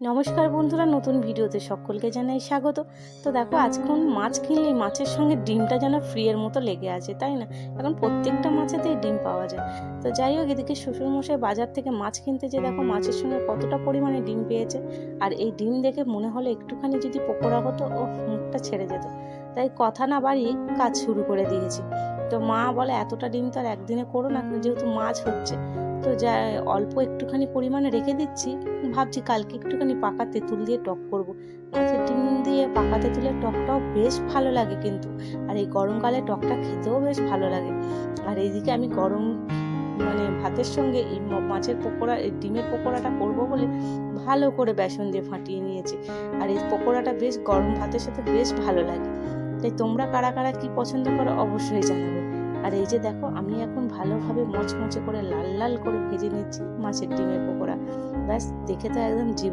নমস্কার বন্ধুরা, নতুন ভিডিওতে সকলকে জানাই স্বাগত। তো দেখো, আজকাল মাছ কিনলেই মাছের সঙ্গে ডিমটা যেন ফ্রি এর মতো লেগে আছে, তাই না? এখন প্রত্যেকটা মাছেতেই ডিম পাওয়া যায়। তো যাই হোক, এদিকে শ্বশুরমশাই বাজার থেকে মাছ কিনতে যে দেখো মাছের সঙ্গে কতটা পরিমাণে ডিম পেয়েছে। আর এই ডিম দেখে মনে হলো একটুখানি যদি পকোড়া হতো, ও মুখটা ছেড়ে যেত। তাই কথা না বাড়িয়ে কাজ শুরু করে দিয়েছি। তো মা বলে এতটা ডিম তো আর একদিনে করো না, যেহেতু মাছ হচ্ছে। তো যা অল্প একটুখানি পরিমাণে রেখে দিচ্ছি, ভাবছি কালকে একটুখানি পাকা তেঁতুল দিয়ে টক করব। মাছের ডিম দিয়ে পাকা তেঁতুলের টকটাও বেশ ভালো লাগে কিন্তু। আর এই গরমকালে টকটা খেতেও বেশ ভালো লাগে। আর এইদিকে আমি গরম ভাতের সঙ্গে এই মাছের পকোড়া, এই ডিমের পকোড়াটা করব বলে ভালো করে বেসন দিয়ে ফাটিয়ে নিয়েছি। আর এই পকোড়াটা বেশ গরম ভাতের সাথে বেশ ভালো লাগে। তাই তোমরা কারা কারা কি পছন্দ করো অবশ্যই জানাবে। আর এই যে দেখো, আমি এখন ভালোভাবে মচমচে করে লাল লাল করে ভেজে নিচ্ছি মাছের ডিমের পকোড়া। ব্যাস, দেখে তো একদম জিভে